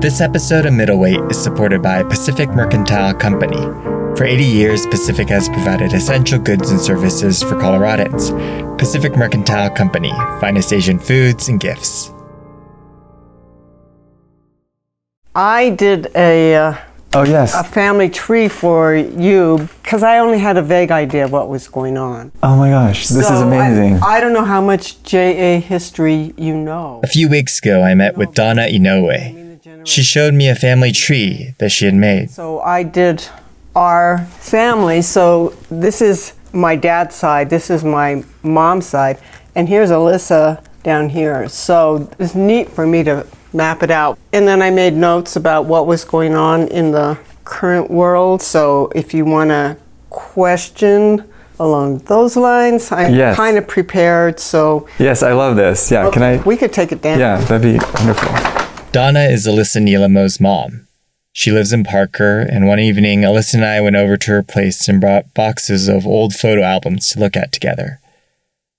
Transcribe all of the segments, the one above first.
This episode of Middleweight is supported by Pacific Mercantile Company. For 80 years, Pacific has provided essential goods and services for Coloradans. Pacific Mercantile Company, finest Asian foods and gifts. I did a family tree for you because I only had a vague idea of what was going on. Oh my gosh, this is amazing. I don't know how much JA history you know. A few weeks ago, I met with Donna Inouye. She showed me a family tree that she had made. So I did our family. So this is my dad's side, this is my mom's side, and here's Alyssa down here. So it's neat for me to map it out. And then I made notes about what was going on in the current world. So if you want to question along those lines, I'm kind of prepared. So yes, I love this. Yeah, okay, we could take it down. Yeah, that'd be wonderful. Donna is Alyssa Nilemo's mom. She lives in Parker, and one evening, Alyssa and I went over to her place and brought boxes of old photo albums to look at together.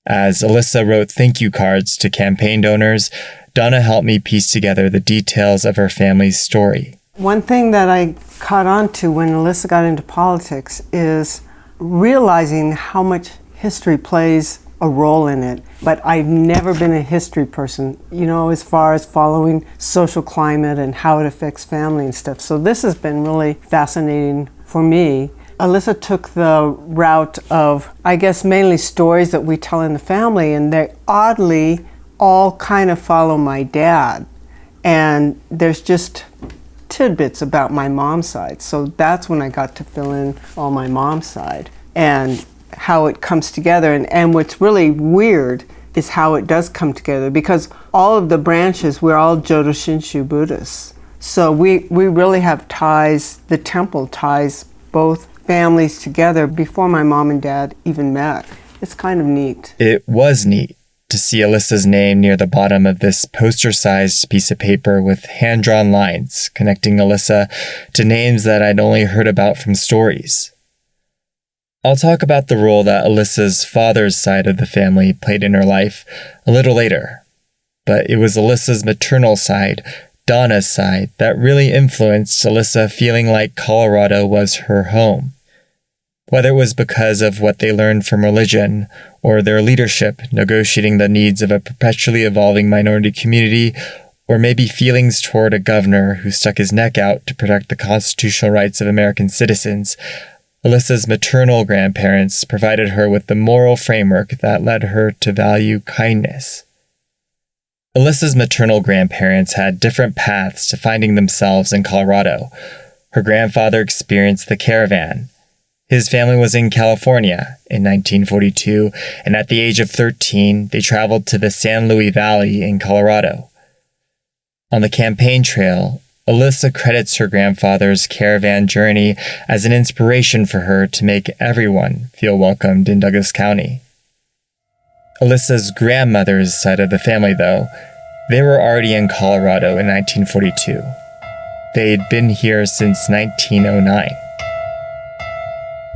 As Alyssa wrote thank you cards to campaign donors, Donna helped me piece together the details of her family's story. One thing that I caught on to when Alyssa got into politics is realizing how much history plays a role in it. But I've never been a history person, as far as following social climate and how it affects family and stuff. So this has been really fascinating for me. Alyssa took the route of, I guess, mainly stories that we tell in the family, and they oddly all kind of follow my dad. And there's just tidbits about my mom's side. So that's when I got to fill in all my mom's side and how it comes together. And what's really weird is how it does come together, because all of the branches, we're all Jodo Shinshu Buddhists. So we really have ties, the temple ties both families together before my mom and dad even met. It's kind of neat. It was neat to see Alyssa's name near the bottom of this poster-sized piece of paper with hand-drawn lines connecting Alyssa to names that I'd only heard about from stories. I'll talk about the role that Alyssa's father's side of the family played in her life a little later, but it was Alyssa's maternal side, Donna's side, that really influenced Alyssa feeling like Colorado was her home. Whether it was because of what they learned from religion or their leadership negotiating the needs of a perpetually evolving minority community, or maybe feelings toward a governor who stuck his neck out to protect the constitutional rights of American citizens, Alyssa's maternal grandparents provided her with the moral framework that led her to value kindness. Alyssa's maternal grandparents had different paths to finding themselves in Colorado. Her grandfather experienced the caravan. His family was in California in 1942, and at the age of 13, they traveled to the San Luis Valley in Colorado. On the campaign trail, Alyssa credits her grandfather's caravan journey as an inspiration for her to make everyone feel welcomed in Douglas County. Alyssa's grandmother's side of the family, though, they were already in Colorado in 1942. They'd been here since 1909.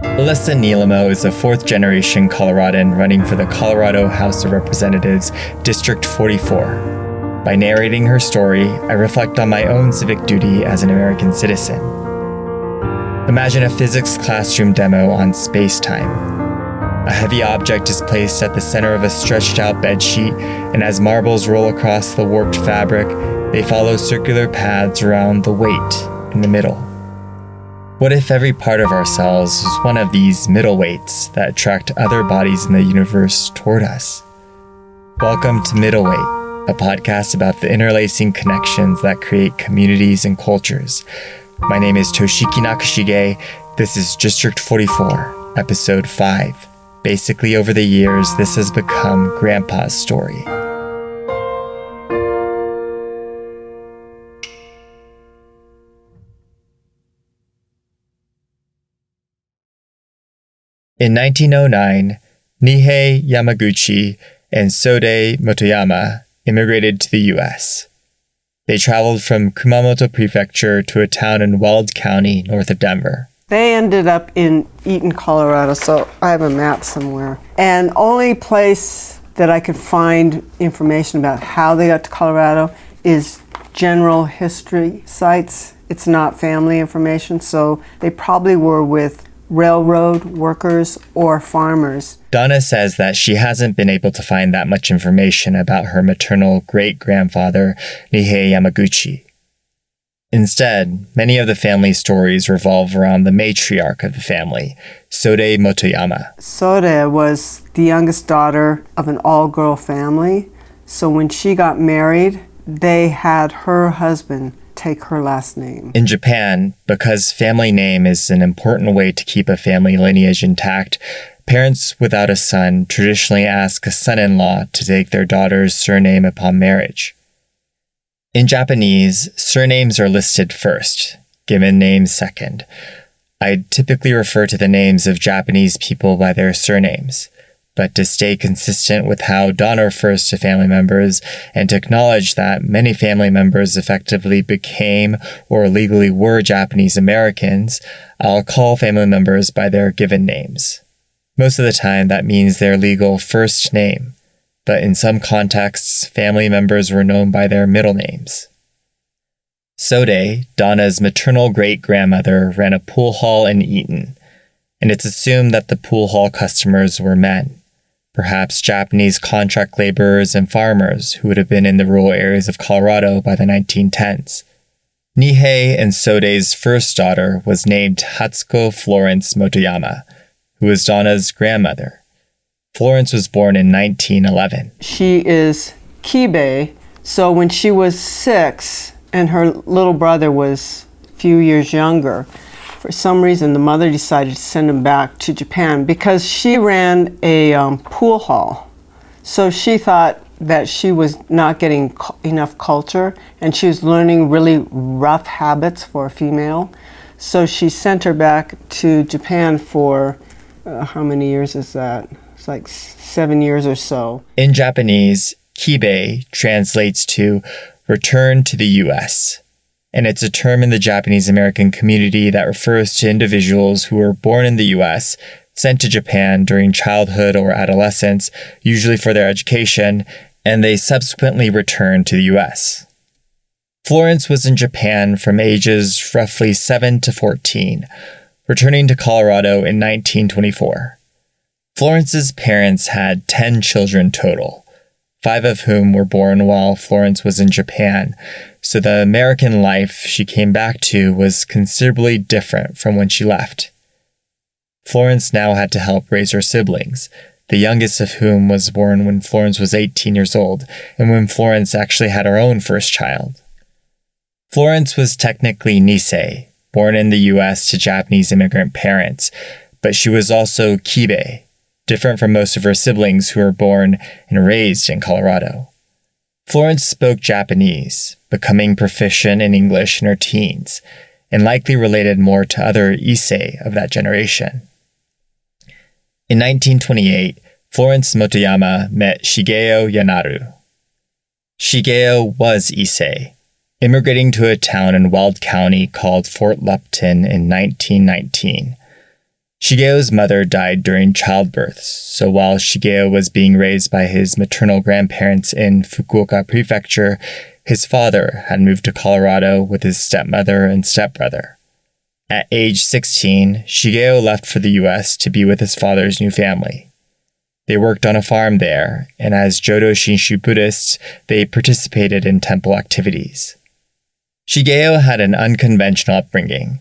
Alyssa Nilemo is a fourth-generation Coloradan running for the Colorado House of Representatives, District 44. By narrating her story, I reflect on my own civic duty as an American citizen. Imagine a physics classroom demo on space-time. A heavy object is placed at the center of a stretched-out bedsheet, and as marbles roll across the warped fabric, they follow circular paths around the weight in the middle. What if every part of ourselves was one of these middle weights that attract other bodies in the universe toward us? Welcome to Middleweight, a podcast about the interlacing connections that create communities and cultures. My name is Toshiki Nakashige. This is District 44, Episode 5. Basically, over the years, this has become Grandpa's story. In 1909, Nihei Yamaguchi and Sode Motoyama immigrated to the U.S. They traveled from Kumamoto Prefecture to a town in Weld County, north of Denver. They ended up in Eaton, Colorado, so I have a map somewhere. And only place that I could find information about how they got to Colorado is general history sites. It's not family information, so they probably were with railroad workers or farmers. Donna says that she hasn't been able to find that much information about her maternal great-grandfather, Nihei Yamaguchi. Instead, many of the family stories revolve around the matriarch of the family, Sode Motoyama. Sode was the youngest daughter of an all-girl family, so when she got married, they had her husband take her last name. In Japan, because family name is an important way to keep a family lineage intact, parents without a son traditionally ask a son-in-law to take their daughter's surname upon marriage. In Japanese, surnames are listed first, given names second. I typically refer to the names of Japanese people by their surnames, but to stay consistent with how Donna refers to family members and to acknowledge that many family members effectively became or legally were Japanese Americans, I'll call family members by their given names. Most of the time, that means their legal first name, but in some contexts, family members were known by their middle names. Sode, Donna's maternal great-grandmother, ran a pool hall in Eaton, and it's assumed that the pool hall customers were men, perhaps Japanese contract laborers and farmers who would have been in the rural areas of Colorado by the 1910s. Nihei and Sode's first daughter was named Hatsuko Florence Motoyama, who was Donna's grandmother. Florence was born in 1911. She is Kibe, so when she was 6 and her little brother was a few years younger, for some reason the mother decided to send him back to Japan because she ran a pool hall. So she thought that she was not getting enough culture and she was learning really rough habits for a female. So she sent her back to Japan for, how many years is that? It's like 7 years or so. In Japanese, Kibe translates to return to the U.S., and it's a term in the Japanese American community that refers to individuals who were born in the U.S., sent to Japan during childhood or adolescence, usually for their education, and they subsequently returned to the U.S. Florence was in Japan from ages roughly 7 to 14, returning to Colorado in 1924. Florence's parents had 10 children total, 5 of whom were born while Florence was in Japan, so the American life she came back to was considerably different from when she left. Florence now had to help raise her siblings, the youngest of whom was born when Florence was 18 years old, and when Florence actually had her own first child. Florence was technically Nisei, born in the U.S. to Japanese immigrant parents, but she was also Kibe, different from most of her siblings who were born and raised in Colorado. Florence spoke Japanese, becoming proficient in English in her teens, and likely related more to other Issei of that generation. In 1928, Florence Motoyama met Shigeo Yanaru. Shigeo was Issei, immigrating to a town in Weld County called Fort Lupton in 1919. Shigeo's mother died during childbirth, so while Shigeo was being raised by his maternal grandparents in Fukuoka Prefecture, his father had moved to Colorado with his stepmother and stepbrother. At age 16, Shigeo left for the U.S. to be with his father's new family. They worked on a farm there, and as Jodo Shinshu Buddhists, they participated in temple activities. Shigeo had an unconventional upbringing,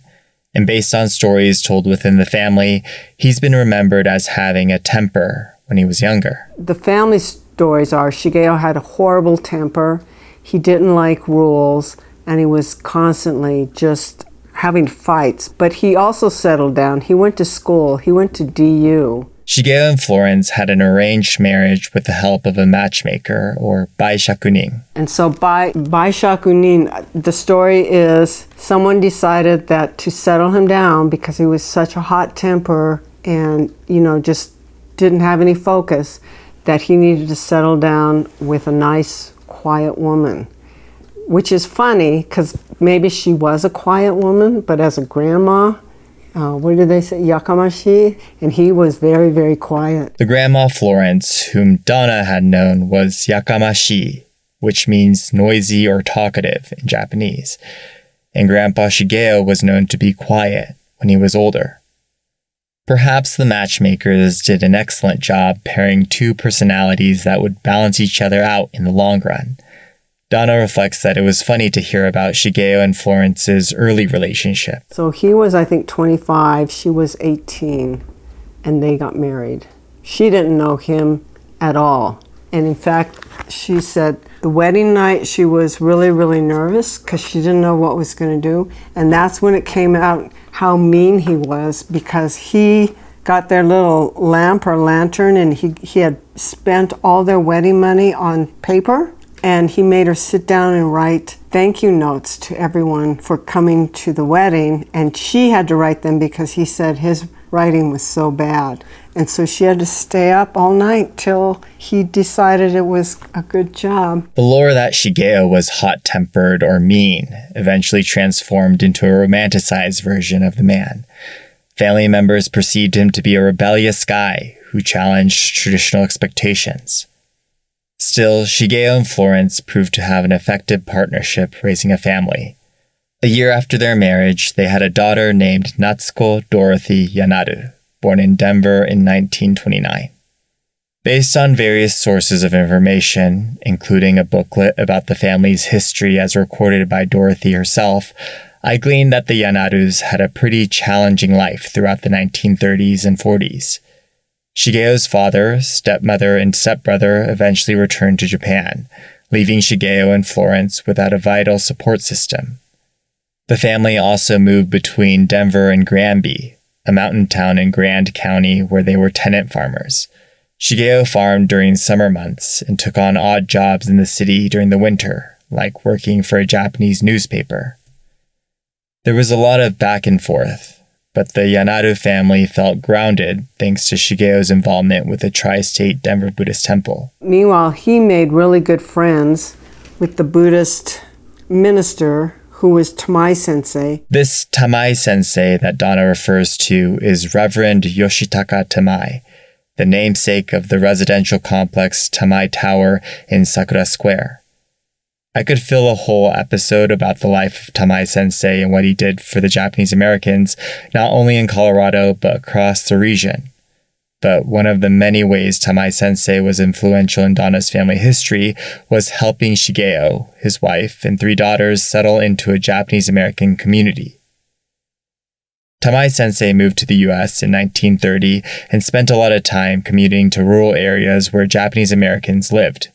and based on stories told within the family, he's been remembered as having a temper when he was younger. The family stories are Shigeo had a horrible temper, he didn't like rules, and he was constantly just having fights. But he also settled down. He went to school. He went to DU. Shigeo and Florence had an arranged marriage with the help of a matchmaker, or baishakunin. And so baishakunin, the story is someone decided that to settle him down because he was such a hot temper and, just didn't have any focus, that he needed to settle down with a nice, quiet woman. Which is funny because maybe she was a quiet woman, but as a grandma, what did they say? Yakamashi? And he was very, very quiet. The grandma Florence, whom Donna had known, was Yakamashi, which means noisy or talkative in Japanese, and Grandpa Shigeo was known to be quiet when he was older. Perhaps the matchmakers did an excellent job pairing two personalities that would balance each other out in the long run. Donna reflects that it was funny to hear about Shigeo and Florence's early relationship. So he was, I think, 25, she was 18, and they got married. She didn't know him at all. And in fact, she said the wedding night she was really, really nervous because she didn't know what was going to do. And that's when it came out how mean he was, because he got their little lamp or lantern and he had spent all their wedding money on paper. And he made her sit down and write thank you notes to everyone for coming to the wedding. And she had to write them because he said his writing was so bad. And so she had to stay up all night till he decided it was a good job. The lore that Shigeo was hot-tempered or mean eventually transformed into a romanticized version of the man. Family members perceived him to be a rebellious guy who challenged traditional expectations. Still, Shigeo and Florence proved to have an effective partnership raising a family. A year after their marriage, they had a daughter named Natsuko Dorothy Yanaru, born in Denver in 1929. Based on various sources of information, including a booklet about the family's history as recorded by Dorothy herself, I gleaned that the Yanarus had a pretty challenging life throughout the 1930s and 40s. Shigeo's father, stepmother, and stepbrother eventually returned to Japan, leaving Shigeo and Florence without a vital support system. The family also moved between Denver and Granby, a mountain town in Grand County where they were tenant farmers. Shigeo farmed during summer months and took on odd jobs in the city during the winter, like working for a Japanese newspaper. There was a lot of back and forth, but the Yanaru family felt grounded thanks to Shigeo's involvement with the Tri-State Denver Buddhist Temple. Meanwhile, he made really good friends with the Buddhist minister who was Tamai Sensei. This Tamai Sensei that Donna refers to is Reverend Yoshitaka Tamai, the namesake of the residential complex Tamai Tower in Sakura Square. I could fill a whole episode about the life of Tamai Sensei and what he did for the Japanese Americans, not only in Colorado, but across the region. But one of the many ways Tamai Sensei was influential in Donna's family history was helping Shigeo, his wife, and 3 daughters settle into a Japanese American community. Tamai Sensei moved to the U.S. in 1930 and spent a lot of time commuting to rural areas where Japanese Americans lived.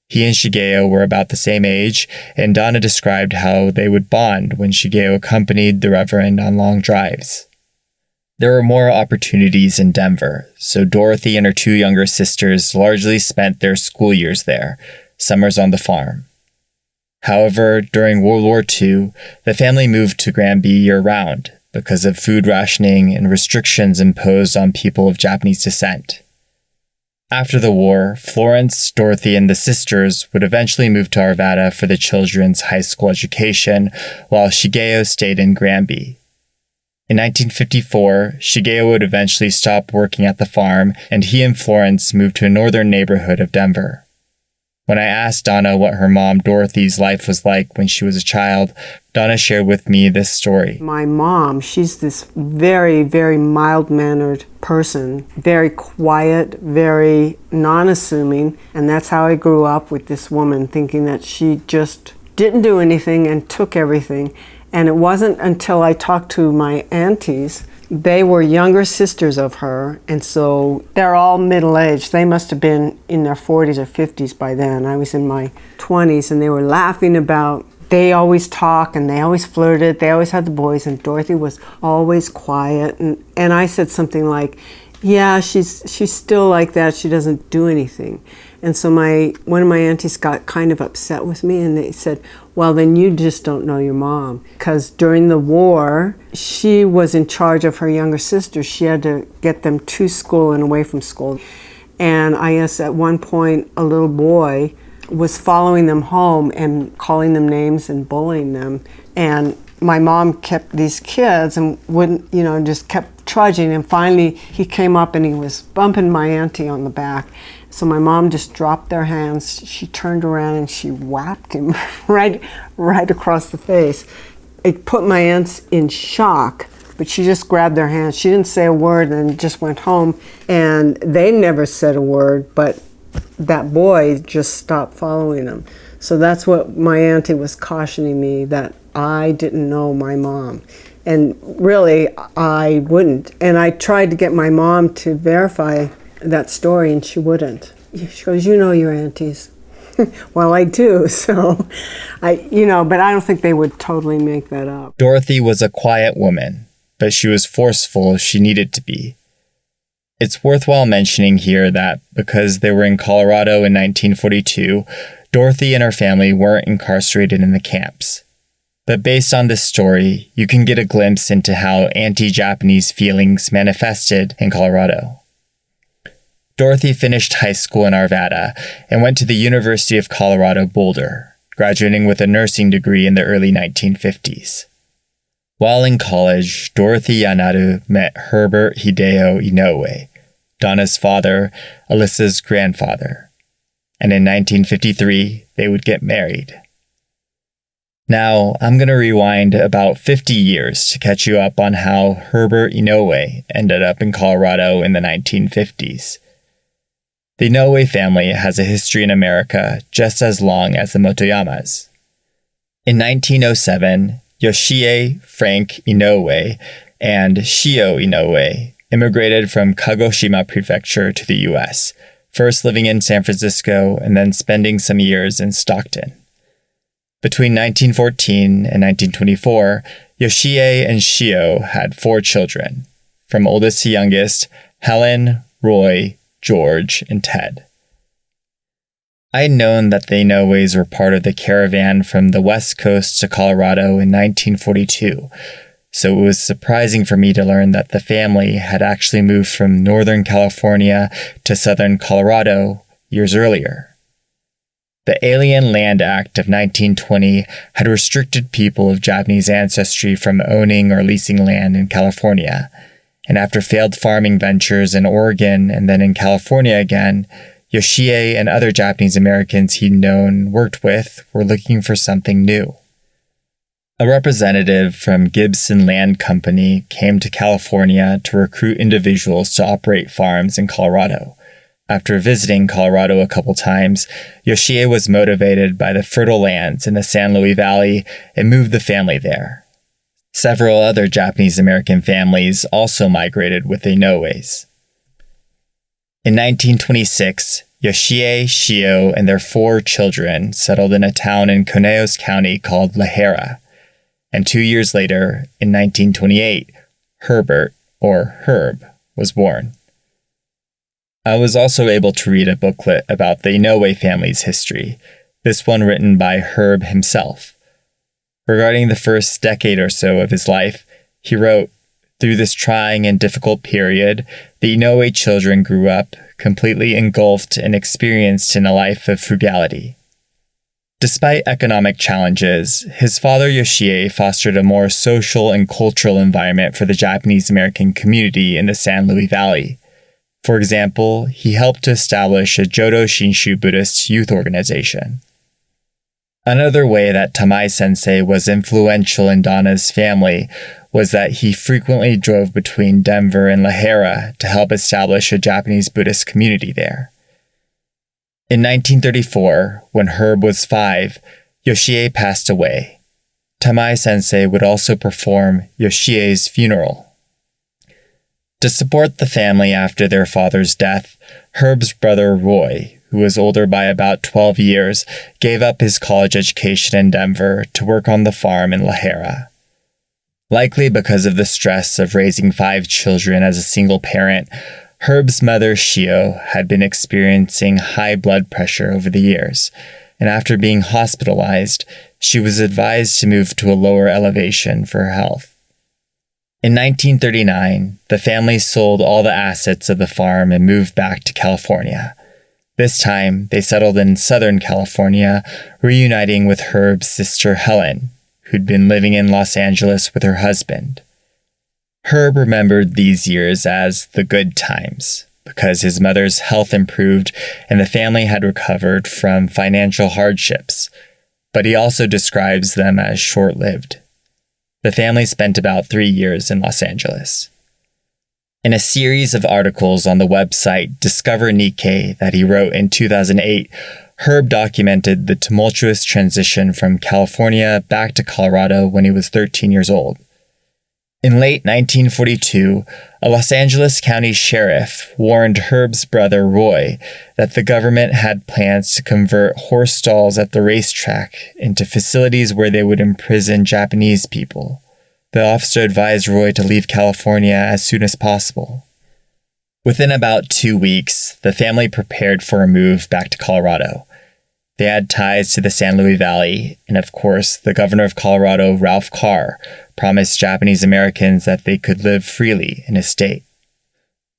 He and Shigeo were about the same age, and Donna described how they would bond when Shigeo accompanied the Reverend on long drives. There were more opportunities in Denver, so Dorothy and her 2 younger sisters largely spent their school years there, summers on the farm. However, during World War II, the family moved to Granby year-round because of food rationing and restrictions imposed on people of Japanese descent. After the war, Florence, Dorothy, and the sisters would eventually move to Arvada for the children's high school education, while Shigeo stayed in Granby. In 1954, Shigeo would eventually stop working at the farm, and he and Florence moved to a northern neighborhood of Denver. When I asked Donna what her mom Dorothy's life was like when she was a child, Donna shared with me this story. My mom, she's this very, very mild-mannered person, very quiet, very non-assuming, and that's how I grew up with this woman, thinking that she just didn't do anything and took everything. And it wasn't until I talked to my aunties. They were younger sisters of her, and so they're all middle-aged. They must have been in their 40s or 50s by then. I was in my 20s, and they were laughing about, they always talk, and they always flirted. They always had the boys, and Dorothy was always quiet. And I said something like, yeah, she's still like that. She doesn't do anything. And so one of my aunties got kind of upset with me, and they said, well, then you just don't know your mom. Because during the war, she was in charge of her younger sisters. She had to get them to school and away from school. And I guess at one point, a little boy was following them home and calling them names and bullying them. And my mom kept these kids and wouldn't, just kept trudging. And finally, he came up and he was bumping my auntie on the back. So my mom just dropped their hands. She turned around and she whacked him right across the face. It put my aunts in shock, but she just grabbed their hands. She didn't say a word and just went home. And they never said a word, but that boy just stopped following them. So that's what my auntie was cautioning me, that I didn't know my mom. And really, I wouldn't. And I tried to get my mom to verify that story, and she wouldn't. She goes, you know your aunties. Well, I do, so but I don't think they would totally make that up. Dorothy was a quiet woman, but she was forceful as she needed to be. It's worthwhile mentioning here that because they were in Colorado in 1942, Dorothy and her family weren't incarcerated in the camps. But based on this story, you can get a glimpse into how anti-Japanese feelings manifested in Colorado. Dorothy finished high school in Arvada and went to the University of Colorado Boulder, graduating with a nursing degree in the early 1950s. While in college, Dorothy Yanaru met Herbert Hideo Inouye, Donna's father, Alyssa's grandfather, and in 1953, they would get married. Now, I'm going to rewind about 50 years to catch you up on how Herbert Inouye ended up in Colorado in the 1950s. The Inouye family has a history in America just as long as the Motoyamas. In 1907, Yoshie Frank Inouye and Shio Inouye immigrated from Kagoshima Prefecture to the U.S., first living in San Francisco and then spending some years in Stockton. Between 1914 and 1924, Yoshie and Shio had 4 children, from oldest to youngest, Helen, Roy, George, and Ted. I had known that the Inouyes were part of the caravan from the West Coast to Colorado in 1942, so it was surprising for me to learn that the family had actually moved from Northern California to Southern Colorado years earlier. The Alien Land Act of 1920 had restricted people of Japanese ancestry from owning or leasing land in California, and after failed farming ventures in Oregon and then in California again, Yoshie and other Japanese Americans he'd known and worked with were looking for something new. A representative from Gibson Land Company came to California to recruit individuals to operate farms in Colorado. After visiting Colorado a couple times, Yoshie was motivated by the fertile lands in the San Luis Valley and moved the family there. Several other Japanese American families also migrated with the Inouyes. In 1926, Yoshie, Shio, and their 4 children settled in a town in Conejos County called La Jera. And 2 years later, in 1928, Herbert, or Herb, was born. I was also able to read a booklet about the Inouye family's history, this one written by Herb himself. Regarding the first decade or so of his life, he wrote, "Through this trying and difficult period, the Inouye children grew up, completely engulfed and experienced in a life of frugality." Despite economic challenges, his father Yoshie fostered a more social and cultural environment for the Japanese American community in the San Luis Valley. For example, he helped to establish a Jodo Shinshu Buddhist youth organization. Another way that Tamai-sensei was influential in Donna's family was that he frequently drove between Denver and La Jera to help establish a Japanese Buddhist community there. In 1934, when Herb was 5, Yoshie passed away. Tamai-sensei would also perform Yoshie's funeral. To support the family after their father's death, Herb's brother Roy, who was older by about 12 years, gave up his college education in Denver to work on the farm in La Jera. Likely because of the stress of raising 5 children as a single parent, Herb's mother Shio had been experiencing high blood pressure over the years, and after being hospitalized, she was advised to move to a lower elevation for her health. In 1939, the family sold all the assets of the farm and moved back to California. This time, they settled in Southern California, reuniting with Herb's sister Helen, who'd been living in Los Angeles with her husband. Herb remembered these years as the good times, because his mother's health improved and the family had recovered from financial hardships, but he also describes them as short-lived. The family spent about 3 years in Los Angeles. In a series of articles on the website Discover Nikkei that he wrote in 2008, Herb documented the tumultuous transition from California back to Colorado when he was 13 years old. In late 1942, a Los Angeles County sheriff warned Herb's brother Roy that the government had plans to convert horse stalls at the racetrack into facilities where they would imprison Japanese people. The officer advised Roy to leave California as soon as possible. Within about 2 weeks, the family prepared for a move back to Colorado. They had ties to the San Luis Valley, and of course, the governor of Colorado, Ralph Carr, promised Japanese Americans that they could live freely in his state.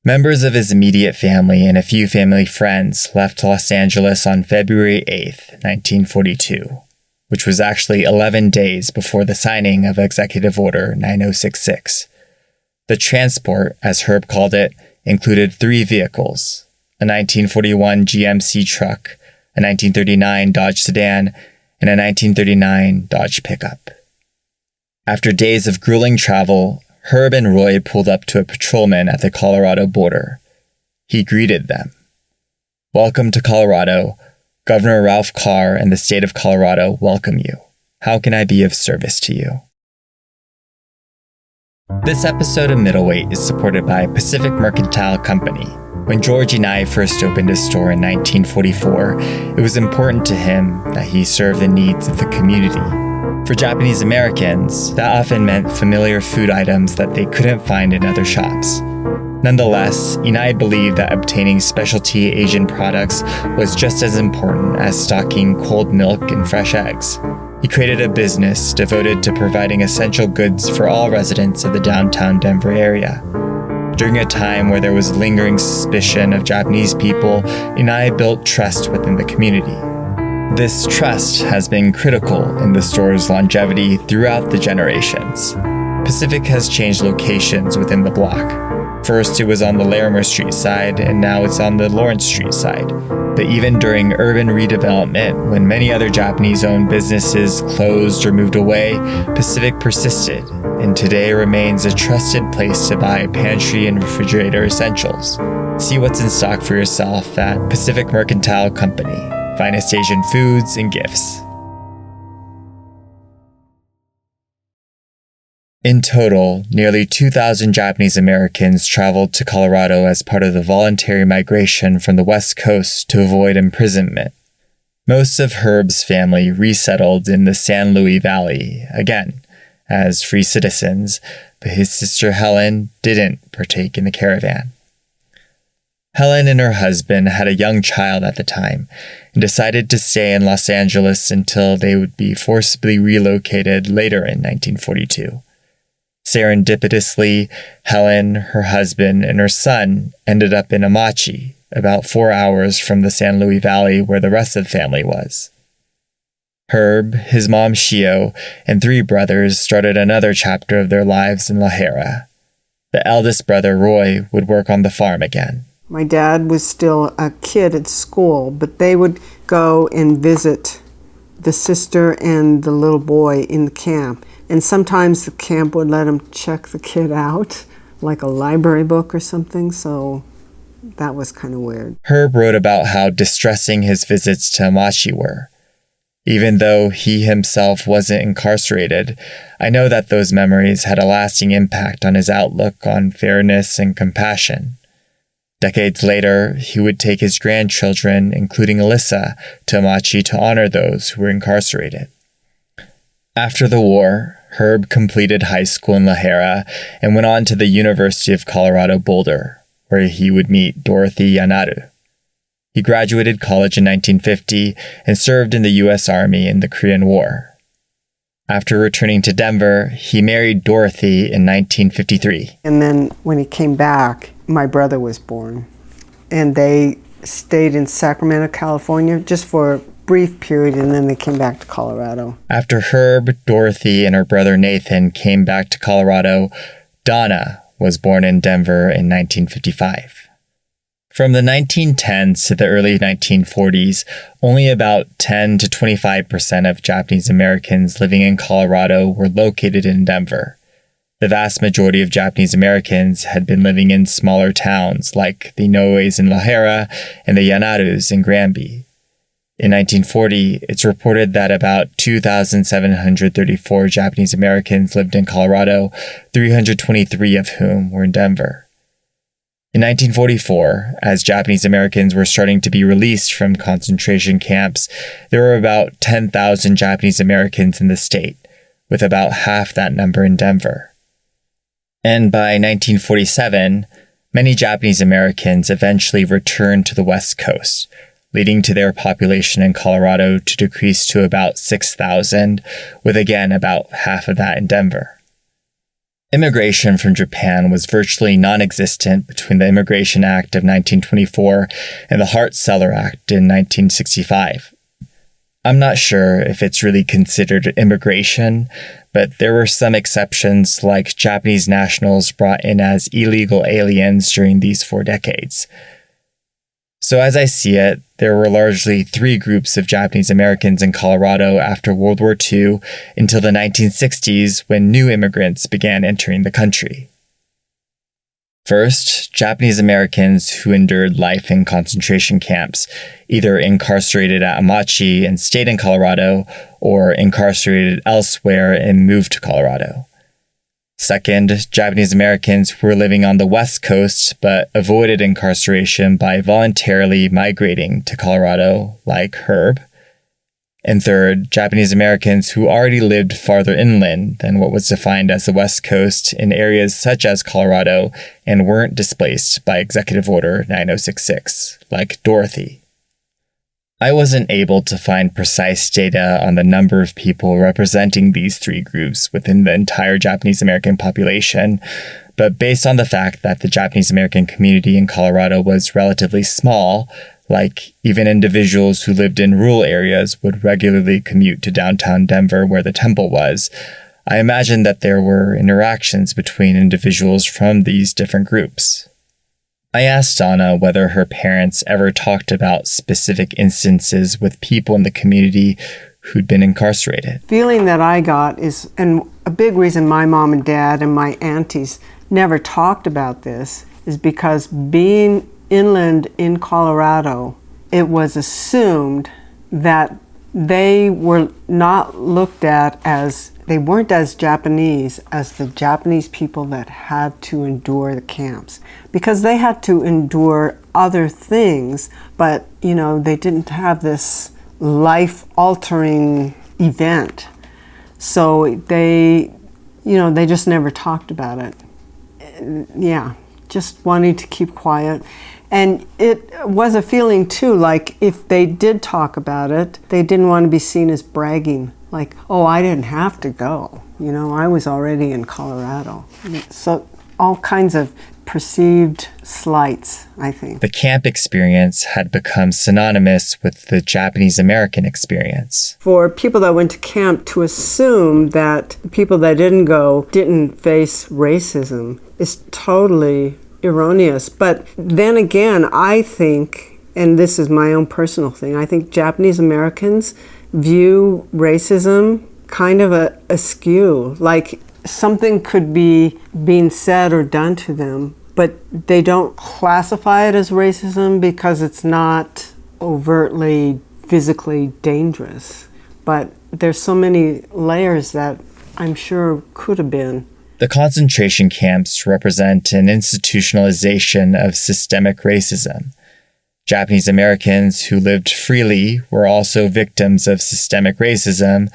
Members of his immediate family and a few family friends left Los Angeles on February 8, 1942, which was actually 11 days before the signing of Executive Order 9066. The transport, as Herb called it, included 3 vehicles: a 1941 GMC truck, a 1939 Dodge sedan, and a 1939 Dodge pickup. After days of grueling travel, Herb and Roy pulled up to a patrolman at the Colorado border. He greeted them. "Welcome to Colorado. Governor Ralph Carr and the state of Colorado welcome you. How can I be of service to you?" This episode of Middleweight is supported by Pacific Mercantile Company. When George Inouye first opened his store in 1944, it was important to him that he serve the needs of the community. For Japanese Americans, that often meant familiar food items that they couldn't find in other shops. Nonetheless, Inouye believed that obtaining specialty Asian products was just as important as stocking cold milk and fresh eggs. He created a business devoted to providing essential goods for all residents of the downtown Denver area. During a time where there was lingering suspicion of Japanese people, Inouye built trust within the community. This trust has been critical in the store's longevity throughout the generations. Pacific has changed locations within the block. First, it was on the Larimer Street side, and now it's on the Lawrence Street side. But even during urban redevelopment, when many other Japanese-owned businesses closed or moved away, Pacific persisted, and today remains a trusted place to buy pantry and refrigerator essentials. See what's in stock for yourself at Pacific Mercantile Company. Finest Asian foods and gifts. In total, nearly 2,000 Japanese Americans traveled to Colorado as part of the voluntary migration from the West Coast to avoid imprisonment. Most of Herb's family resettled in the San Luis Valley, again, as free citizens, but his sister Helen didn't partake in the caravan. Helen and her husband had a young child at the time and decided to stay in Los Angeles until they would be forcibly relocated later in 1942. Serendipitously, Helen, her husband, and her son ended up in Amachi, about 4 hours from the San Luis Valley where the rest of the family was. Herb, his mom Shio, and 3 brothers started another chapter of their lives in La Jera. The eldest brother, Roy, would work on the farm again. My dad was still a kid at school, but they would go and visit the sister and the little boy in the camp. And sometimes the camp would let them check the kid out, like a library book or something, so that was kind of weird. Herb wrote about how distressing his visits to Amachi were. Even though he himself wasn't incarcerated, I know that those memories had a lasting impact on his outlook on fairness and compassion. Decades later, he would take his grandchildren, including Alyssa, to Amachi to honor those who were incarcerated. After the war, Herb completed high school in La Jera and went on to the University of Colorado Boulder, where he would meet Dorothy Yanaru. He graduated college in 1950 and served in the U.S. Army in the Korean War. After returning to Denver, he married Dorothy in 1953. And then when he came back, my brother was born. And they stayed in Sacramento, California, just for a brief period, and then they came back to Colorado. After Herb, Dorothy, and her brother Nathan came back to Colorado, Donna was born in Denver in 1955. From the 1910s to the early 1940s, only about 10 to 25% of Japanese Americans living in Colorado were located in Denver. The vast majority of Japanese Americans had been living in smaller towns like the Inouyes in Lahara and the Yanarus in Granby. In 1940, it's reported that about 2,734 Japanese Americans lived in Colorado, 323 of whom were in Denver. In 1944, as Japanese Americans were starting to be released from concentration camps, there were about 10,000 Japanese Americans in the state, with about half that number in Denver. And by 1947, many Japanese Americans eventually returned to the West Coast, leading to their population in Colorado to decrease to about 6,000, with again about half of that in Denver. Immigration from Japan was virtually non-existent between the Immigration Act of 1924 and the Hart-Celler Act in 1965. I'm not sure if it's really considered immigration, but there were some exceptions like Japanese nationals brought in as illegal aliens during these 4 decades. So as I see it, there were largely 3 groups of Japanese Americans in Colorado after World War II until the 1960s when new immigrants began entering the country. First, Japanese Americans who endured life in concentration camps, either incarcerated at Amachi and stayed in Colorado, or incarcerated elsewhere and moved to Colorado. Second, Japanese Americans who were living on the West Coast but avoided incarceration by voluntarily migrating to Colorado, like Herb. And third, Japanese Americans who already lived farther inland than what was defined as the West Coast in areas such as Colorado and weren't displaced by Executive Order 9066, like Dorothy. I wasn't able to find precise data on the number of people representing these 3 groups within the entire Japanese American population, but based on the fact that the Japanese American community in Colorado was relatively small, like even individuals who lived in rural areas would regularly commute to downtown Denver where the temple was, I imagine that there were interactions between individuals from these different groups. I asked Donna whether her parents ever talked about specific instances with people in the community who'd been incarcerated. Feeling that I got is, and a big reason my mom and dad and my aunties never talked about this, is because being inland in Colorado, it was assumed that they were not looked at as, they weren't as Japanese as the Japanese people that had to endure the camps, because they had to endure other things, but they didn't have this life-altering event. So they just never talked about it. Yeah, just wanting to keep quiet. And it was a feeling too, like if they did talk about it, they didn't want to be seen as bragging. Like, oh, I didn't have to go. I was already in Colorado. So all kinds of perceived slights, I think. The camp experience had become synonymous with the Japanese American experience. For people that went to camp to assume that people that didn't go didn't face racism is totally erroneous. But then again, I think, and this is my own personal thing, I think Japanese Americans view racism kind of askew. Like something could be being said or done to them, but they don't classify it as racism because it's not overtly physically dangerous. But there's so many layers that I'm sure could have been. The concentration camps represent an institutionalization of systemic racism. Japanese Americans who lived freely were also victims of systemic racism,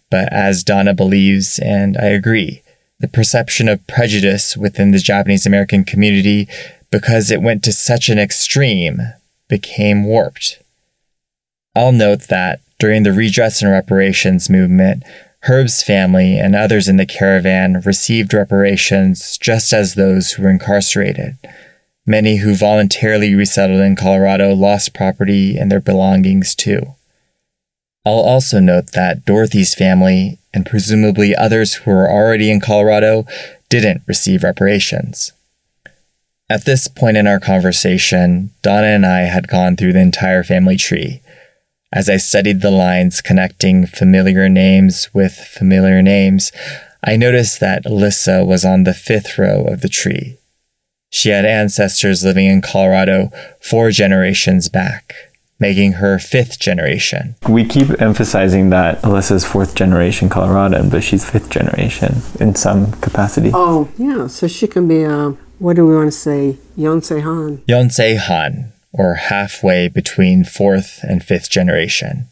but as Donna believes, and I agree, the perception of prejudice within the Japanese American community, because it went to such an extreme, became warped. I'll note that during the redress and reparations movement, Herb's family and others in the caravan received reparations just as those who were incarcerated. Many who voluntarily resettled in Colorado lost property and their belongings too. I'll also note that Dorothy's family, and presumably others who were already in Colorado, didn't receive reparations. At this point in our conversation, Donna and I had gone through the entire family tree. As I studied the lines connecting familiar names with familiar names, I noticed that Alyssa was on the 5th row of the tree. She had ancestors living in Colorado 4 generations back, making her 5th generation. We keep emphasizing that Alyssa's 4th generation Coloradan, but she's 5th generation in some capacity. Oh, yeah. So she can be what do we want to say? Yonsei Han. Yonsei Han, or halfway between 4th and 5th generation.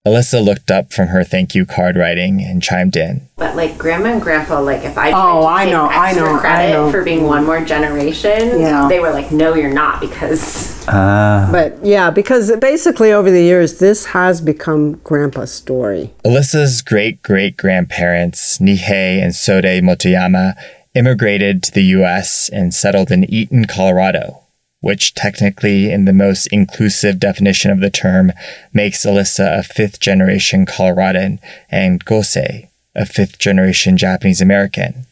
Alyssa looked up from her thank you card writing and chimed in. But like Grandma and Grandpa, like if I tried to take extra credit for being one more generation, they were like, no, you're not, because... But yeah, because basically over the years, this has become Grandpa's story. Alyssa's great-great-grandparents, Nihei and Sode Motoyama, immigrated to the U.S. and settled in Eaton, Colorado, which technically, in the most inclusive definition of the term, makes Alyssa a 5th-generation Coloradan and Gosei a 5th-generation Japanese American.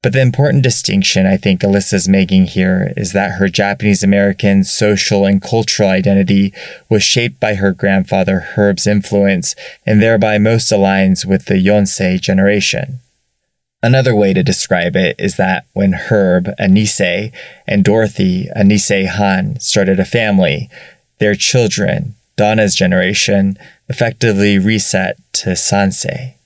But the important distinction I think Alyssa's making here is that her Japanese American social and cultural identity was shaped by her grandfather Herb's influence and thereby most aligns with the Yonsei generation. Another way to describe it is that when Herb, a Nisei, and Dorothy, a Nisei Han, started a family, their children, Donna's generation, effectively reset to Sansei.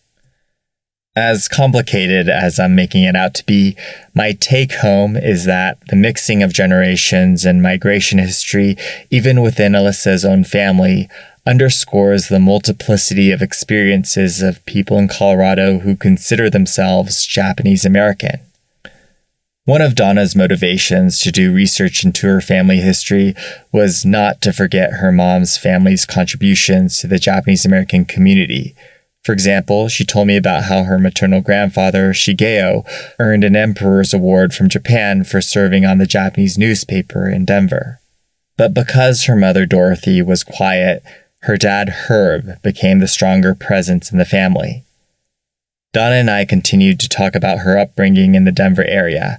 As complicated as I'm making it out to be, my take-home is that the mixing of generations and migration history, even within Alyssa's own family, underscores the multiplicity of experiences of people in Colorado who consider themselves Japanese American. One of Donna's motivations to do research into her family history was not to forget her mom's family's contributions to the Japanese American community. For example, she told me about how her maternal grandfather, Shigeo, earned an Emperor's Award from Japan for serving on the Japanese newspaper in Denver. But because her mother, Dorothy, was quiet, her dad, Herb, became the stronger presence in the family. Donna and I continued to talk about her upbringing in the Denver area.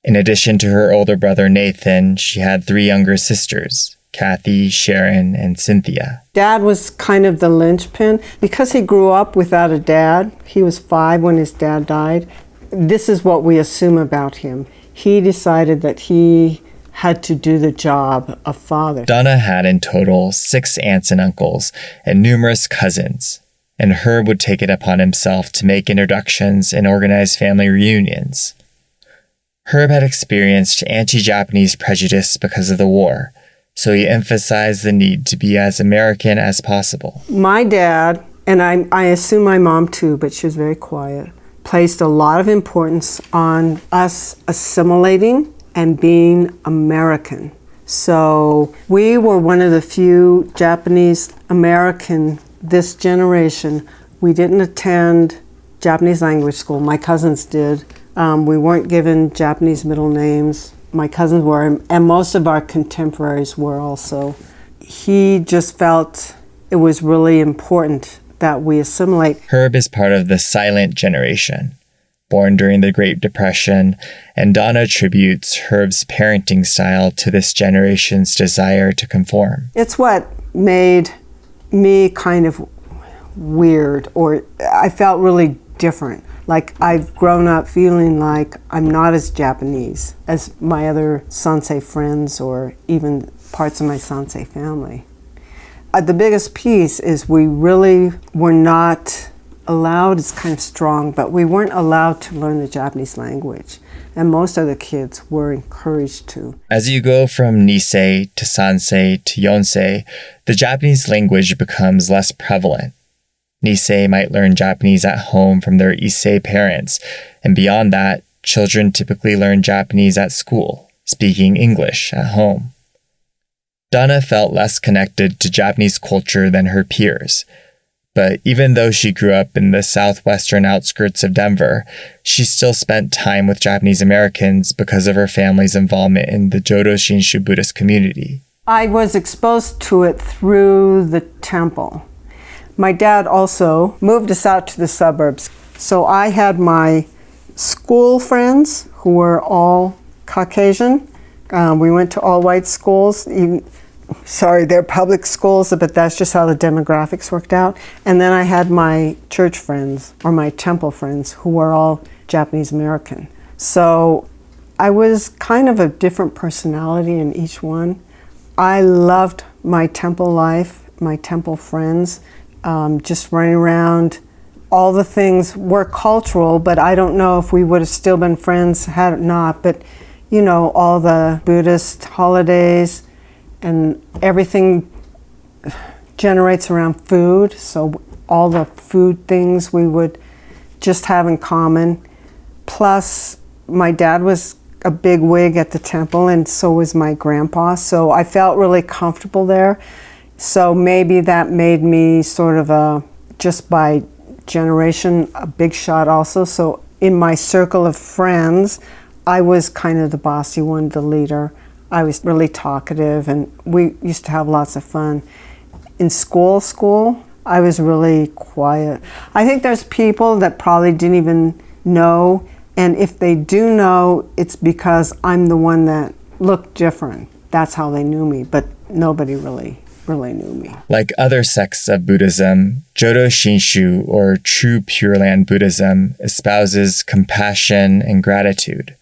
In addition to her older brother, Nathan, she had 3 younger sisters, Kathy, Sharon, and Cynthia. Dad was kind of the linchpin. Because he grew up without a dad, he was 5 when his dad died. This is what we assume about him. He decided that he had to do the job of father. Donna had in total 6 aunts and uncles and numerous cousins, and Herb would take it upon himself to make introductions and organize family reunions. Herb had experienced anti-Japanese prejudice because of the war, so he emphasized the need to be as American as possible. My dad, and I assume my mom too, but she was very quiet, placed a lot of importance on us assimilating and being American. So we were one of the few Japanese American this generation. We didn't attend Japanese language school. My cousins did. We weren't given Japanese middle names. My cousins were, and most of our contemporaries were also. He just felt it was really important that we assimilate. Herb is part of the silent generation, born during the Great Depression, and Donna attributes Herb's parenting style to this generation's desire to conform. It's what made me kind of weird, or I felt really different. Like I've grown up feeling like I'm not as Japanese as my other Sansei friends or even parts of my Sansei family. The biggest piece is we really were not allowed, it's kind of strong, but we weren't allowed to learn the Japanese language. And most of the kids were encouraged to. As you go from Nisei to Sansei to Yonsei, the Japanese language becomes less prevalent. Nisei might learn Japanese at home from their Issei parents, and beyond that, children typically learn Japanese at school, speaking English at home. Donna felt less connected to Japanese culture than her peers, but even though she grew up in the southwestern outskirts of Denver, she still spent time with Japanese Americans because of her family's involvement in the Jodo Shinshu Buddhist community. I was exposed to it through the temple. My dad also moved us out to the suburbs. So I had my school friends who were all Caucasian. We went to all-white schools. They're public schools, but that's just how the demographics worked out. And then I had my church friends, or my temple friends, who were all Japanese American. So I was kind of a different personality in each one. I loved my temple life, my temple friends, just running around. All the things were cultural, but I don't know if we would have still been friends had it not. But, all the Buddhist holidays and everything generates around food. So all the food things we would just have in common. Plus, my dad was a big wig at the temple, and so was my grandpa. So I felt really comfortable there. So maybe that made me sort of just by generation, a big shot also. So in my circle of friends, I was kind of the bossy one, the leader. I was really talkative, and we used to have lots of fun. In school, I was really quiet. I think there's people that probably didn't even know, and if they do know, it's because I'm the one that looked different. That's how they knew me, but nobody really knew me. Like other sects of Buddhism, Jodo Shinshu, or True Pure Land Buddhism, espouses compassion and gratitude.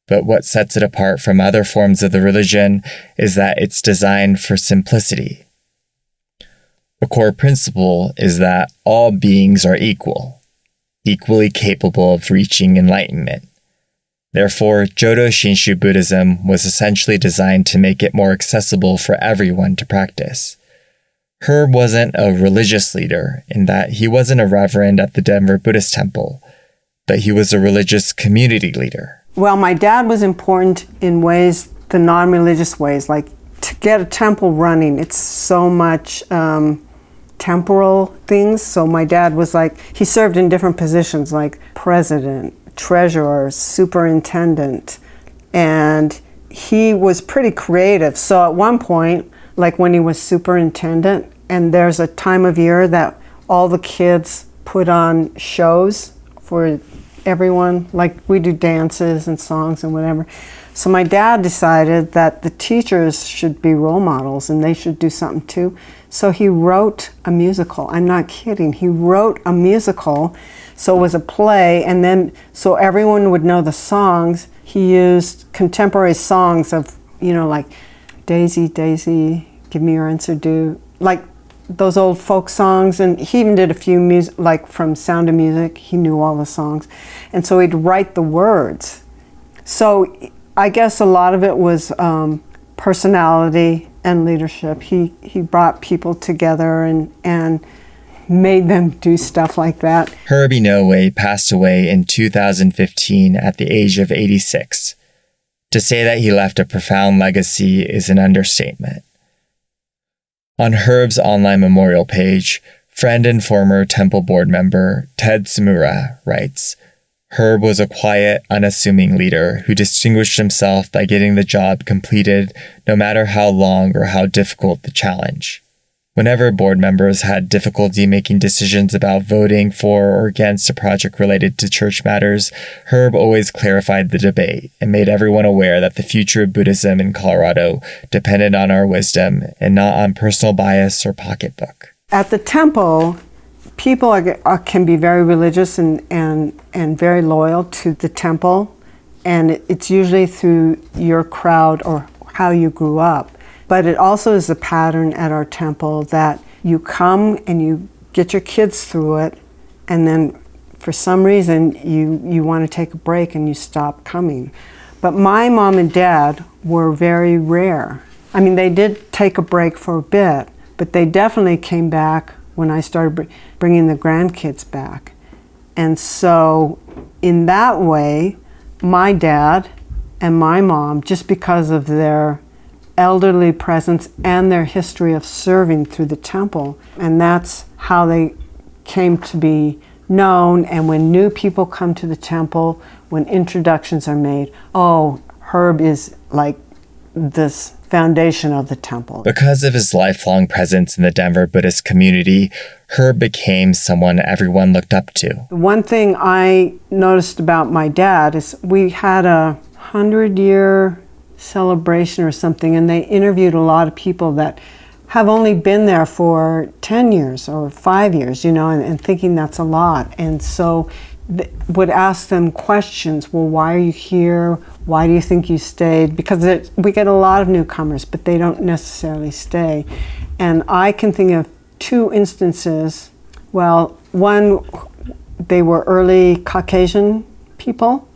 But what sets it apart from other forms of the religion is that it's designed for simplicity. A core principle is that all beings are equally capable of reaching enlightenment. Therefore, Jodo Shinshu Buddhism was essentially designed to make it more accessible for everyone to practice. Herb wasn't a religious leader in that he wasn't a reverend at the Denver Buddhist Temple, but he was a religious community leader. Well, my dad was important in ways, the non-religious ways, like to get a temple running, it's so much temporal things. So my dad was he served in different positions like president, treasurer, superintendent, and he was pretty creative. So at one point, like when he was superintendent, and there's a time of year that all the kids put on shows for everyone, like we do dances and songs and whatever. So my dad decided that the teachers should be role models and they should do something too. So he wrote a musical. I'm not kidding. He wrote a musical. So it was a play, and then so everyone would know the songs. He used contemporary songs of, like Daisy, Daisy, give me your answer due, like those old folk songs. And he even did a few music, like from Sound of Music. He knew all the songs. And so he'd write the words. So I guess a lot of it was personality and leadership. He brought people together and made them do stuff like that. Herb Inouye passed away in 2015 at the age of 86. To say that he left a profound legacy is an understatement. On Herb's online memorial page, friend and former temple board member Ted Sumura writes, Herb was a quiet, unassuming leader who distinguished himself by getting the job completed no matter how long or how difficult the challenge. Whenever board members had difficulty making decisions about voting for or against a project related to church matters, Herb always clarified the debate and made everyone aware that the future of Buddhism in Colorado depended on our wisdom and not on personal bias or pocketbook. At the temple, people can be very religious and very loyal to the temple, and it's usually through your crowd or how you grew up. But it also is a pattern at our temple that you come and you get your kids through it, and then for some reason you want to take a break and you stop coming. But my mom and dad were very rare. I mean, they did take a break for a bit, but they definitely came back when I started bringing the grandkids back. And so in that way, my dad and my mom, just because of their elderly presence and their history of serving through the temple, and that's how they came to be known. And when new people come to the temple, when introductions are made, oh, Herb is like this foundation of the temple. Because of his lifelong presence in the Denver Buddhist community, Herb became someone everyone looked up to. The one thing I noticed about my dad is we had 100-year celebration or something, and they interviewed a lot of people that have only been there for 10 years or 5 years, and thinking that's a lot. And so would ask them questions. Well, why are you here? Why do you think you stayed? Because we get a lot of newcomers, but they don't necessarily stay. And I can think of 2 instances. Well, one, they were early Caucasian people,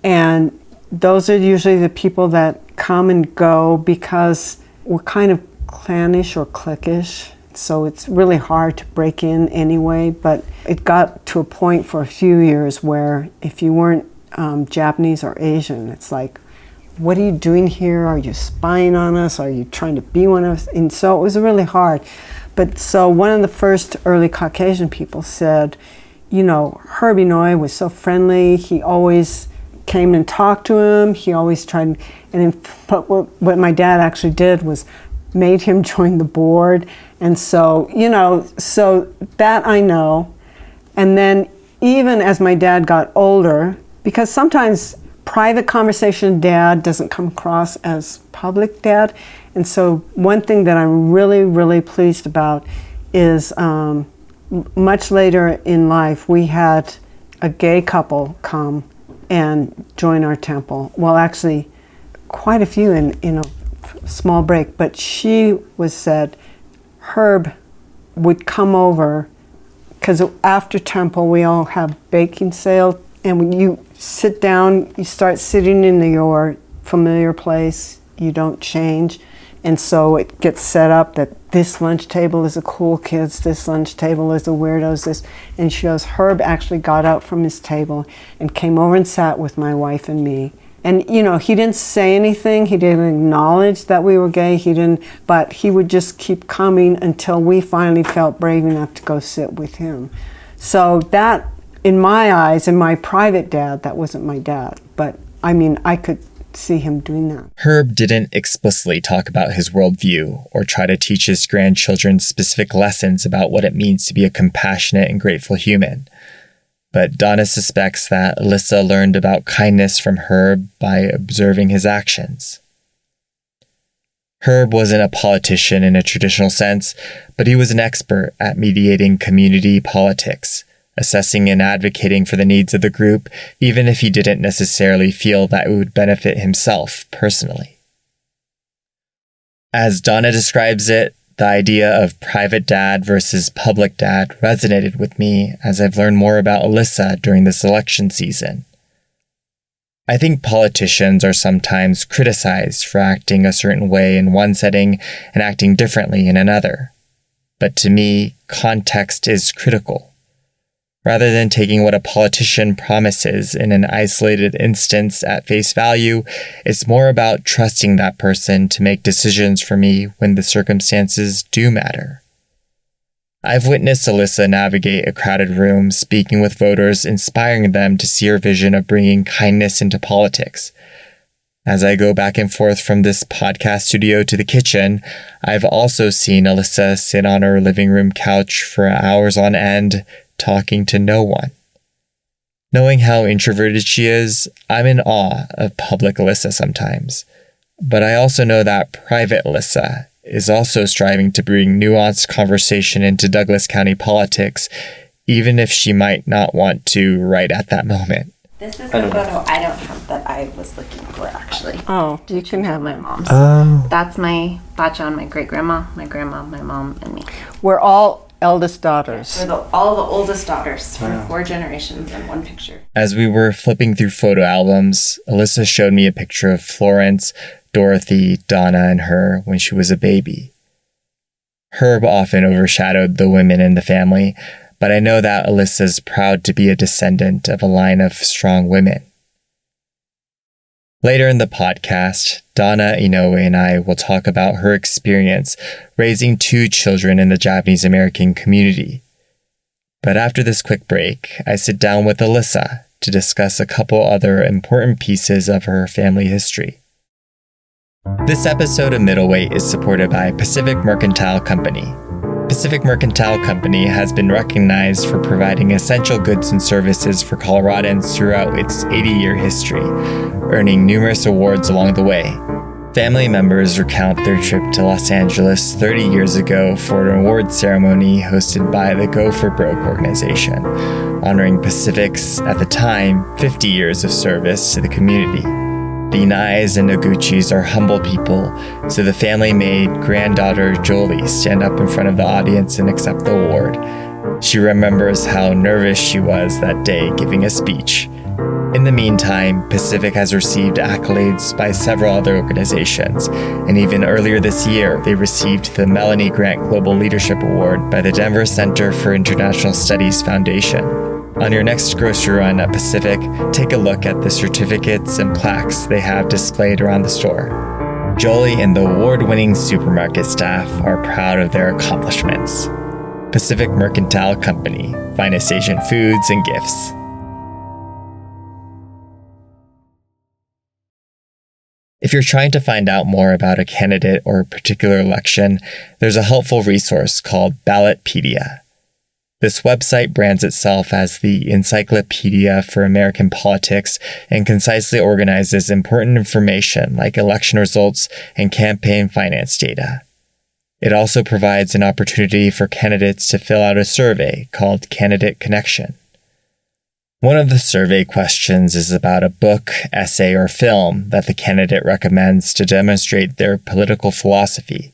and those are usually the people that come and go because we're kind of clannish or cliquish, so it's really hard to break in anyway. But it got to a point for a few years where if you weren't Japanese or Asian, it's like, what are you doing here? Are you spying on us? Are you trying to be one of us? And so it was really hard. But so one of the first early Caucasian people said, Herb Inouye was so friendly. He always came and talked to him. He always tried, but what my dad actually did was made him join the board. And so, so that I know. And then even as my dad got older, because sometimes private conversation dad doesn't come across as public dad. And so one thing that I'm really, really pleased about is much later in life, we had a gay couple come and join our temple. Well, actually, quite a few in a small break, but she said Herb would come over because after temple we all have baking sale, and when you sit down, you start sitting in your familiar place, you don't change, and so it gets set up that this lunch table is the cool kids, this lunch table is the weirdos, and she goes, Herb actually got up from his table and came over and sat with my wife and me. And, he didn't say anything. He didn't acknowledge that we were gay. But he would just keep coming until we finally felt brave enough to go sit with him. So that, in my eyes, and my private dad, that wasn't my dad. But, I could see him doing that. Herb didn't explicitly talk about his worldview or try to teach his grandchildren specific lessons about what it means to be a compassionate and grateful human. But Donna suspects that Alyssa learned about kindness from Herb by observing his actions. Herb wasn't a politician in a traditional sense, but he was an expert at mediating community politics, assessing and advocating for the needs of the group, even if he didn't necessarily feel that it would benefit himself personally. As Donna describes it, the idea of private dad versus public dad resonated with me as I've learned more about Alyssa during this election season. I think politicians are sometimes criticized for acting a certain way in one setting and acting differently in another. But to me, context is critical. Rather than taking what a politician promises in an isolated instance at face value, it's more about trusting that person to make decisions for me when the circumstances do matter. I've witnessed Alyssa navigate a crowded room, speaking with voters, inspiring them to see her vision of bringing kindness into politics. As I go back and forth from this podcast studio to the kitchen, I've also seen Alyssa sit on her living room couch for hours on end, talking to no one. Knowing how introverted she is, I'm in awe of public Alyssa sometimes. But I also know that private Alyssa is also striving to bring nuanced conversation into Douglas County politics, even if she might not want to right at that moment. This is the photo I don't have that I was looking for, actually. Oh, you can have my it. mom's. Oh. That's my bacha on my great-grandma, my grandma, my mom, and me. We're all eldest daughters. We're all the oldest daughters from 4 generations in one picture. As we were flipping through photo albums, Alyssa showed me a picture of Florence, Dorothy, Donna, and her when she was a baby. Herb often overshadowed the women in the family, but I know that Alyssa's proud to be a descendant of a line of strong women. Later in the podcast, Donna Inouye and I will talk about her experience raising 2 children in the Japanese American community. But after this quick break, I sit down with Alyssa to discuss a couple other important pieces of her family history. This episode of Middleweight is supported by Pacific Mercantile Company. Pacific Mercantile Company has been recognized for providing essential goods and services for Coloradans throughout its 80-year history, earning numerous awards along the way. Family members recount their trip to Los Angeles 30 years ago for an award ceremony hosted by the Go for Broke organization, honoring Pacific's, at the time, 50 years of service to the community. The Inauyes and Noguchis are humble people, so the family made granddaughter Jolie stand up in front of the audience and accept the award. She remembers how nervous she was that day giving a speech. In the meantime, Pacific has received accolades by several other organizations, and even earlier this year, they received the Melanie Grant Global Leadership Award by the Denver Center for International Studies Foundation. On your next grocery run at Pacific, take a look at the certificates and plaques they have displayed around the store. Jolie and the award-winning supermarket staff are proud of their accomplishments. Pacific Mercantile Company, finest Asian foods and gifts. If you're trying to find out more about a candidate or a particular election, there's a helpful resource called Ballotpedia. This website brands itself as the encyclopedia for American politics and concisely organizes important information like election results and campaign finance data. It also provides an opportunity for candidates to fill out a survey called Candidate Connection. One of the survey questions is about a book, essay, or film that the candidate recommends to demonstrate their political philosophy.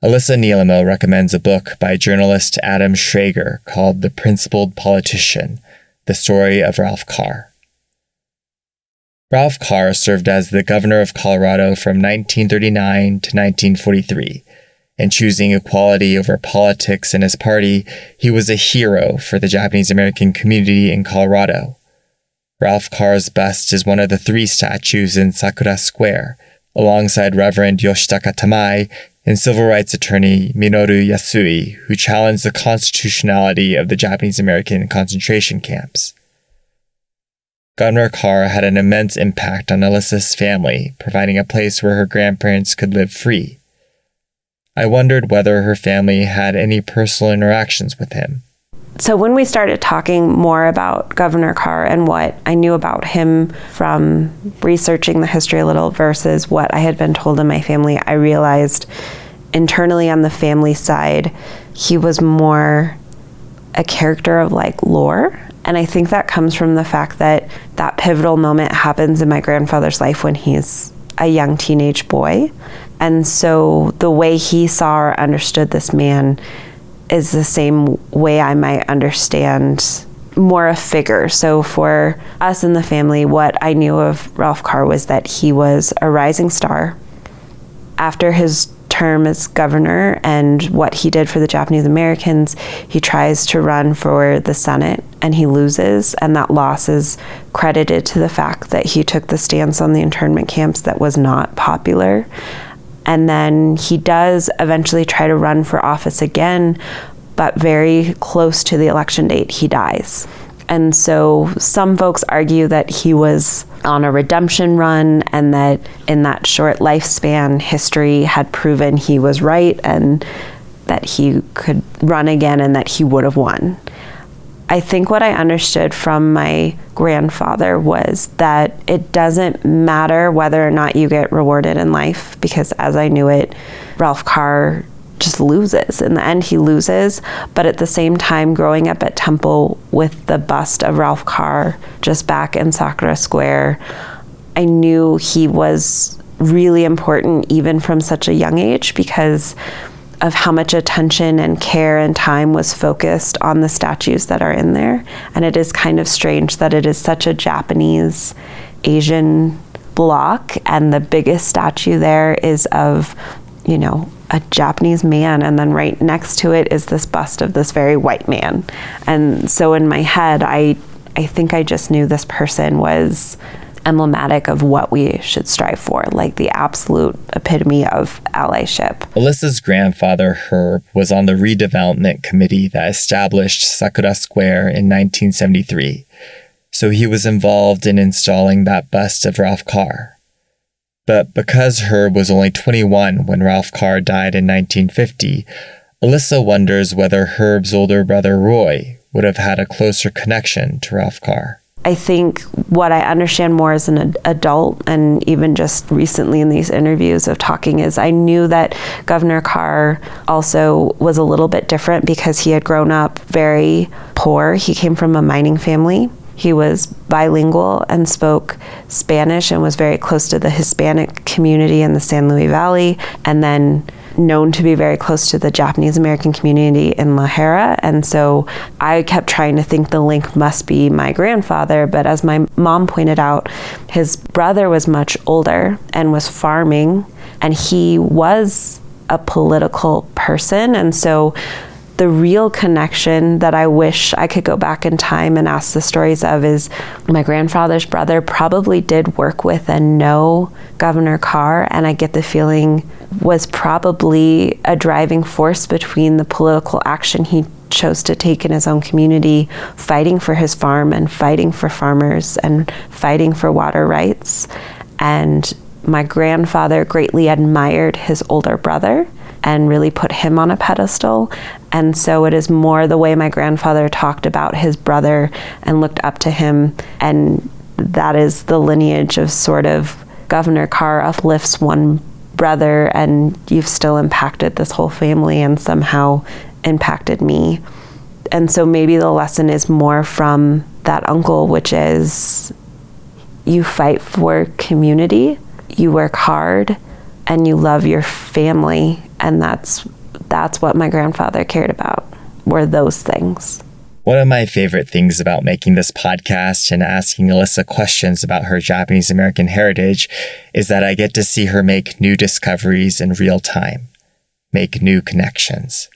Alyssa Nilemo recommends a book by journalist Adam Schrager called The Principled Politician, The Story of Ralph Carr. Ralph Carr served as the governor of Colorado from 1939 to 1943. In choosing equality over politics in his party, he was a hero for the Japanese American community in Colorado. Ralph Carr's bust is one of the 3 statues in Sakura Square, alongside Reverend Yoshitaka Tamai and civil rights attorney Minoru Yasui, who challenged the constitutionality of the Japanese American concentration camps. Governor Carr had an immense impact on Alyssa's family, providing a place where her grandparents could live free. I wondered whether her family had any personal interactions with him. So when we started talking more about Governor Carr and what I knew about him from researching the history a little versus what I had been told in my family, I realized internally on the family side, he was more a character of like lore. And I think that comes from the fact that that pivotal moment happens in my grandfather's life when he's a young teenage boy. And so the way he saw or understood this man is the same way I might understand more a figure. So for us in the family, what I knew of Ralph Carr was that he was a rising star. After his term as governor and what he did for the Japanese Americans, he tries to run for the Senate and he loses, and that loss is credited to the fact that he took the stance on the internment camps that was not popular. And then he does eventually try to run for office again, but very close to the election date, he dies. And so some folks argue that he was on a redemption run and that in that short lifespan, history had proven he was right and that he could run again and that he would have won. I think what I understood from my grandfather was that it doesn't matter whether or not you get rewarded in life, because as I knew it, Ralph Carr just loses. In the end, he loses. But at the same time, growing up at Temple with the bust of Ralph Carr just back in Sakura Square, I knew he was really important even from such a young age because of how much attention and care and time was focused on the statues that are in there. And it is kind of strange that it is such a Japanese Asian block, and the biggest statue there is of, you know, a Japanese man, and then right next to it is this bust of this very white man. And so in my head, I think I just knew this person was emblematic of what we should strive for, like the absolute epitome of allyship. Alyssa's grandfather, Herb, was on the redevelopment committee that established Sakura Square in 1973, so he was involved in installing that bust of Ralph Carr. But because Herb was only 21 when Ralph Carr died in 1950, Alyssa wonders whether Herb's older brother Roy would have had a closer connection to Ralph Carr. I think what I understand more as an adult, and even just recently in these interviews of talking, is I knew that Governor Carr also was a little bit different because he had grown up very poor. He came from a mining family. He was bilingual and spoke Spanish and was very close to the Hispanic community in the San Luis Valley, and then known to be very close to the Japanese American community in La Jera. And so I kept trying to think the link must be my grandfather, but as my mom pointed out, his brother was much older and was farming, and he was a political person. And so the real connection that I wish I could go back in time and ask the stories of is my grandfather's brother probably did work with and know Governor Carr, and I get the feeling was probably a driving force between the political action he chose to take in his own community, fighting for his farm and fighting for farmers and fighting for water rights. And my grandfather greatly admired his older brother and really put him on a pedestal. And so it is more the way my grandfather talked about his brother and looked up to him. And that is the lineage of sort of Governor Carr uplifts one brother and you've still impacted this whole family and somehow impacted me. And so maybe the lesson is more from that uncle, which is you fight for community, you work hard, and you love your family. And that's what my grandfather cared about, were those things. One of my favorite things about making this podcast and asking Alyssa questions about her Japanese American heritage is that I get to see her make new discoveries in real time, make new connections.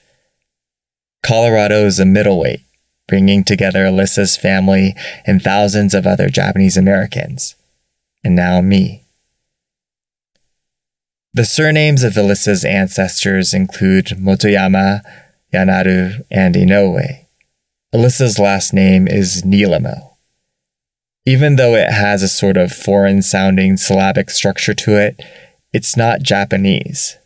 Colorado is a middleweight, bringing together Alyssa's family and thousands of other Japanese Americans, and now me. The surnames of Alyssa's ancestors include Motoyama, Yanaru, and Inouye. Alyssa's last name is Nilemo. Even though it has a sort of foreign-sounding syllabic structure to it, it's not Japanese.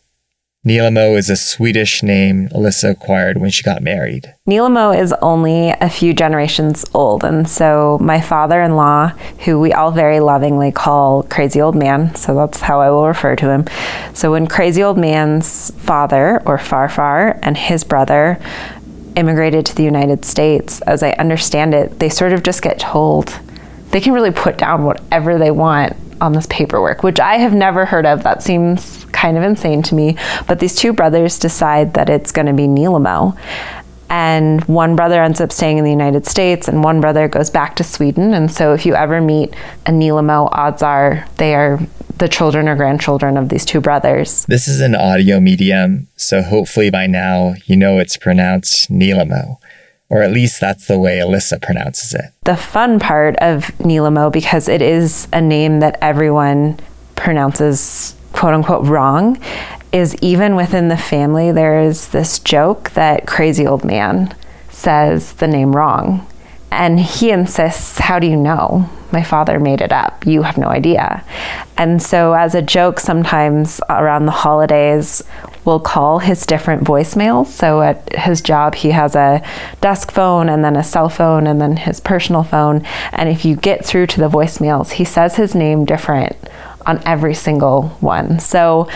Nilemo is a Swedish name Alyssa acquired when she got married. Nilemo is only a few generations old, and so my father-in-law, who we all very lovingly call Crazy Old Man, so that's how I will refer to him. So when Crazy Old Man's father, or Farfar, and his brother immigrated to the United States, as I understand it, they sort of just get told they can really put down whatever they want on this paperwork, which I have never heard of. That seems kind of insane to me. But these two brothers decide that it's going to be Nilemo. And one brother ends up staying in the United States and one brother goes back to Sweden. And so if you ever meet a Nilemo, odds are they are the children or grandchildren of these two brothers. This is an audio medium, so hopefully by now you know it's pronounced Nilemo. Or at least that's the way Alyssa pronounces it. The fun part of Nilemo, because it is a name that everyone pronounces quote unquote wrong, is even within the family there is this joke that Crazy Old Man says the name wrong. And he insists, how do you know? My father made it up. You have no idea. And so as a joke, sometimes around the holidays, we'll call his different voicemails. So at his job, he has a desk phone and then a cell phone and then his personal phone. And if you get through to the voicemails, he says his name different on every single one. So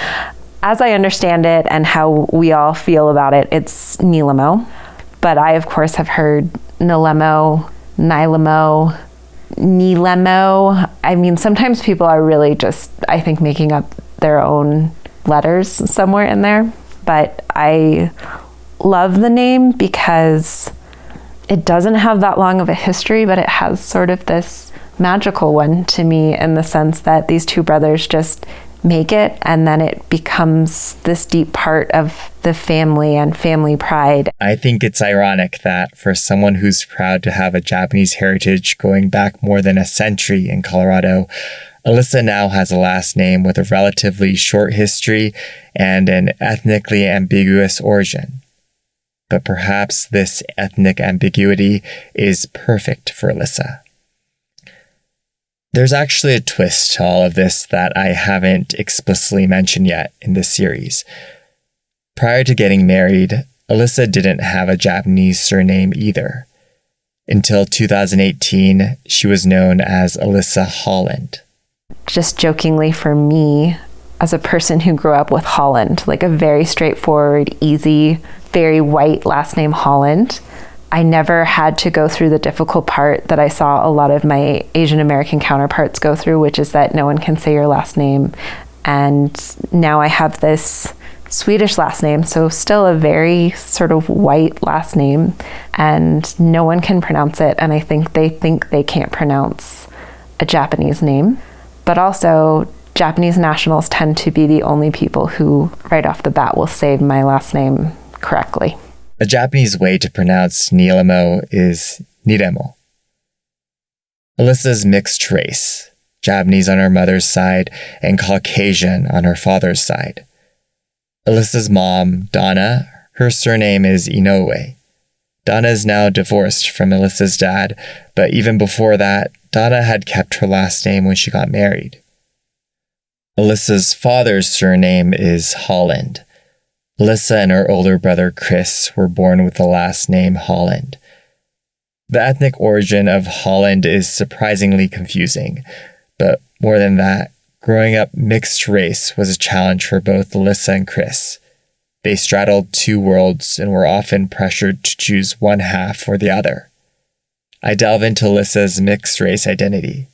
as I understand it and how we all feel about it, it's Nilemo. But I, of course, have heard Nilemo, Nilemo, Nilemo. I mean, sometimes people are really just, I think, making up their own letters somewhere in there. But I love the name because it doesn't have that long of a history, but it has sort of this magical one to me in the sense that these two brothers just make it and then it becomes this deep part of the family and family pride. I think it's ironic that for someone who's proud to have a Japanese heritage going back more than a century in Colorado, Alyssa now has a last name with a relatively short history and an ethnically ambiguous origin. But perhaps this ethnic ambiguity is perfect for Alyssa. There's actually a twist to all of this that I haven't explicitly mentioned yet in this series. Prior to getting married, Alyssa didn't have a Japanese surname either. Until 2018, she was known as Alyssa Holland. Just jokingly for me, as a person who grew up with Holland, like a very straightforward, easy, very white last name Holland, I never had to go through the difficult part that I saw a lot of my Asian American counterparts go through, which is that no one can say your last name. And now I have this Swedish last name, so still a very sort of white last name, and no one can pronounce it. And I think they can't pronounce a Japanese name. But also, Japanese nationals tend to be the only people who, right off the bat, will say my last name correctly. A Japanese way to pronounce Nilemo is Nilemo. Alyssa's mixed race, Japanese on her mother's side and Caucasian on her father's side. Alyssa's mom, Donna, her surname is Inouye. Donna is now divorced from Alyssa's dad, but even before that, Donna had kept her last name when she got married. Alyssa's father's surname is Holland. Alyssa and her older brother Chris were born with the last name Holland. The ethnic origin of Holland is surprisingly confusing, but more than that, growing up mixed race was a challenge for both Alyssa and Chris. They straddled two worlds and were often pressured to choose one half or the other. I delve into Alyssa's mixed race identity.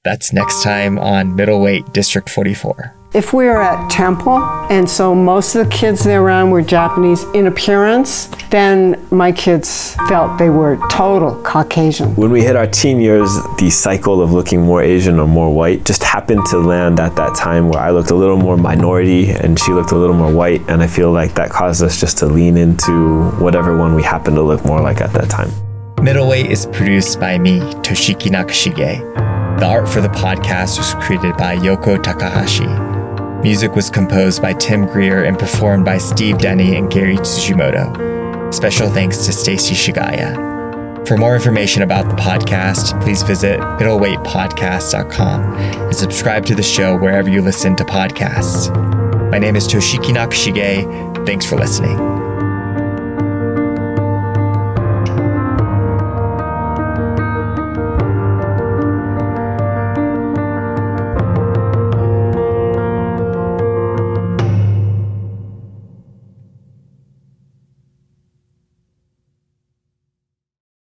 That's next time on Middleweight District 44. If we were at Temple, and so most of the kids there around were Japanese in appearance, then my kids felt they were total Caucasian. When we hit our teen years, the cycle of looking more Asian or more white just happened to land at that time where I looked a little more minority and she looked a little more white, and I feel like that caused us just to lean into whatever one we happened to look more like at that time. Middleweight is produced by me, Toshiki Nakashige. The art for the podcast was created by Yoko Takahashi. Music was composed by Tim Greer and performed by Steve Denny and Gary Tsujimoto. Special thanks to Stacy Shigaya. For more information about the podcast, please visit middleweightpodcast.com and subscribe to the show wherever you listen to podcasts. My name is Toshiki Nakashige. Thanks for listening.